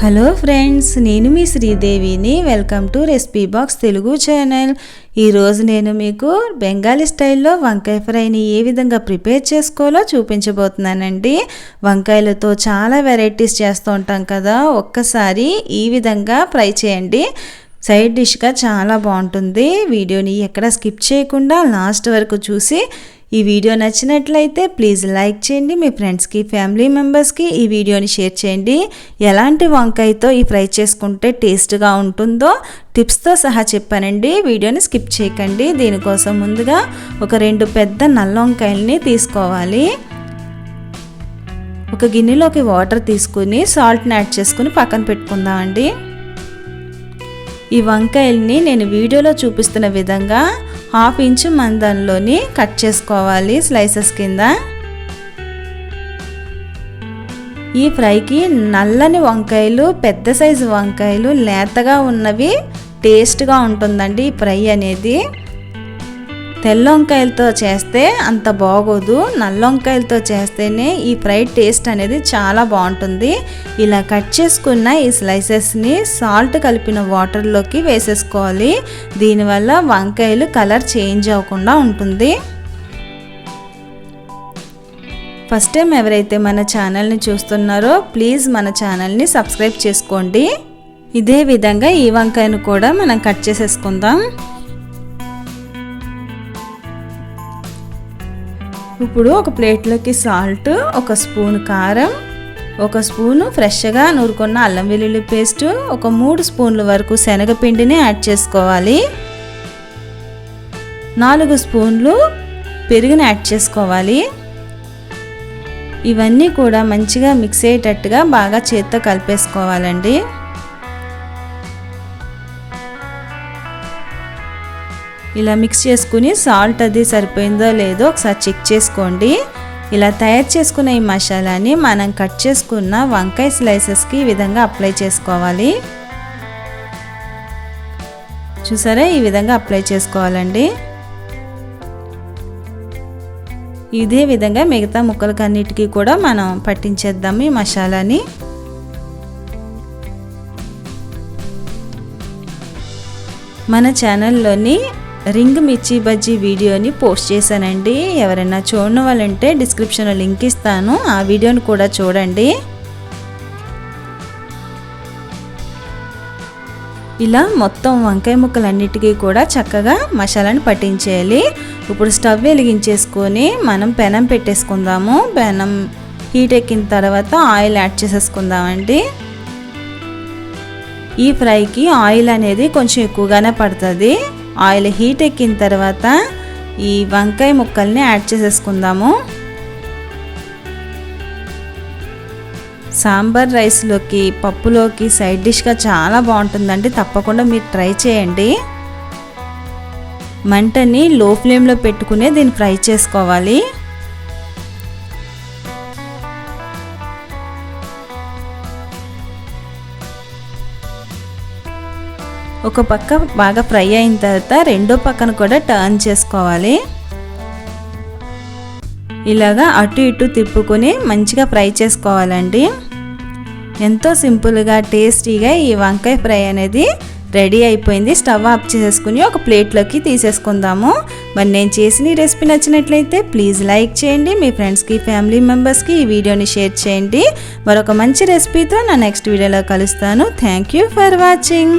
Hello friends, నేను మీ శ్రీదేవిని. Welcome to recipe box Telugu channel. ఈరోజు నేను మీకు బెంగాలీ స్టైల్లో వంకాయ ఫ్రైని ఏ విధంగా ప్రిపేర్ చేసుకోవాలో చూపించబోతున్నానండి. వంకాయలతో చాలా వెరైటీస్ చేస్తూ ఉంటాం కదా, ఒక్కసారి ఈ విధంగా ఫ్రై చేయండి. సైడ్ డిష్గా చాలా బాగుంటుంది. వీడియోని ఎక్కడ స్కిప్ చేయకుండా లాస్ట్ వరకు చూసి ఈ వీడియో నచ్చినట్లయితే ప్లీజ్ లైక్ చేయండి. మీ ఫ్రెండ్స్కి, ఫ్యామిలీ మెంబర్స్కి ఈ వీడియోని షేర్ చేయండి. ఎలాంటి వంకాయతో ఈ ఫ్రై చేసుకుంటే టేస్ట్గా ఉంటుందో టిప్స్తో సహా చెప్పానండి. వీడియోని స్కిప్ చేయకండి. దీనికోసం ముందుగా ఒక 2 పెద్ద నల్ల వంకాయలని తీసుకోవాలి. ఒక గిన్నెలోకి వాటర్ తీసుకుని సాల్ట్ని యాడ్ చేసుకుని పక్కన పెట్టుకుందామండి. ఈ వంకాయల్ని నేను వీడియోలో చూపిస్తున్న విధంగా 1/2 ఇంచు మందంలోని కట్ చేసుకోవాలి స్లైసెస్ కింద. ఈ ఫ్రైకి నల్లని వంకాయలు, పెద్ద సైజు వంకాయలు, లేతగా ఉన్నవి టేస్ట్గా ఉంటుందండి ఈ ఫ్రై అనేది. తెల్ల వంకాయలతో చేస్తే అంత బాగోదు, నల్ల వంకాయలతో చేస్తేనే ఈ ఫ్రై టేస్ట్ అనేది చాలా బాగుంటుంది. ఇలా కట్ చేసుకున్న ఈ స్లైసెస్ని సాల్ట్ కలిపిన వాటర్లోకి వేసేసుకోవాలి. దీనివల్ల వంకాయలు కలర్ చేంజ్ అవ్వకుండా ఉంటుంది. ఫస్ట్ టైం ఎవరైతే మన ఛానల్ని చూస్తున్నారో ప్లీజ్ మన ఛానల్ని సబ్స్క్రైబ్ చేసుకోండి. ఇదే విధంగా ఈ వంకాయను కూడా మనం కట్ చేసేసుకుందాం. ఇప్పుడు ఒక ప్లేట్లోకి సాల్ట్, 1 స్పూన్ కారం, 1 స్పూను ఫ్రెష్గా నూరుకున్న అల్లం వెల్లుల్లి పేస్టు, ఒక 3 స్పూన్ల వరకు శనగపిండిని యాడ్ చేసుకోవాలి. 4 స్పూన్లు పెరుగుని యాడ్ చేసుకోవాలి. ఇవన్నీ కూడా మంచిగా మిక్స్ అయ్యేటట్టుగా బాగా చేత్తో కలిపేసుకోవాలండి. ఇలా మిక్స్ చేసుకుని సాల్ట్ అది సరిపోయిందో లేదో ఒకసారి చెక్ చేసుకోండి. ఇలా తయారు చేసుకున్న ఈ మసాలాని మనం కట్ చేసుకున్న వంకాయ స్లైసెస్కి ఈ విధంగా అప్లై చేసుకోవాలి. చూసారా, ఈ విధంగా అప్లై చేసుకోవాలండి. ఇదే విధంగా మిగతా ముక్కలకన్నిటికీ కూడా మనం పట్టించేద్దాము ఈ మసాలాని. మన ఛానల్లోని రింగ్ మిర్చి బజ్జీ వీడియోని పోస్ట్ చేశానండి. ఎవరైనా చూడని వాళ్ళంటే డిస్క్రిప్షన్లో లింక్ ఇస్తాను, ఆ వీడియోని కూడా చూడండి. ఇలా మొత్తం వంకాయ ముక్కలన్నిటికీ కూడా చక్కగా మసాలాని పట్టించేయాలి. ఇప్పుడు స్టవ్ వెలిగించేసుకొని మనం పెనం పెట్టేసుకుందాము. పెనం హీట్ ఎక్కిన తర్వాత ఆయిల్ యాడ్ చేసేసుకుందామండి. ఈ ఫ్రైకి ఆయిల్ అనేది కొంచెం ఎక్కువగానే పడుతుంది. ఆయిల్ హీట్ ఎక్కిన తర్వాత ఈ వంకాయ ముక్కల్ని యాడ్ చేసేసుకుందాము. సాంబార్ రైస్లోకి, పప్పులోకి సైడ్ డిష్గా చాలా బాగుంటుందండి. తప్పకుండా మీరు ట్రై చేయండి. మంటని లో ఫ్లేమ్లో పెట్టుకునే దీన్ని ఫ్రై చేసుకోవాలి. ఒక పక్క బాగా ఫ్రై అయిన తర్వాత రెండో పక్కన కూడా టర్న్ చేసుకోవాలి. ఇలాగా అటు ఇటు తిప్పుకొని మంచిగా ఫ్రై చేసుకోవాలండి. ఎంతో సింపుల్గా టేస్టీగా ఈ వంకాయ ఫ్రై అనేది రెడీ అయిపోయింది. స్టవ్ ఆఫ్ చేసేసుకుని ఒక ప్లేట్లోకి తీసేసుకుందాము. మరి నేను చేసిన ఈ రెసిపీ నచ్చినట్లయితే ప్లీజ్ లైక్ చేయండి. మీ ఫ్రెండ్స్కి, ఫ్యామిలీ మెంబర్స్కి ఈ వీడియోని షేర్ చేయండి. మరొక మంచి రెసిపీతో నా నెక్స్ట్ వీడియోలో కలుస్తాను. Thank you for watching.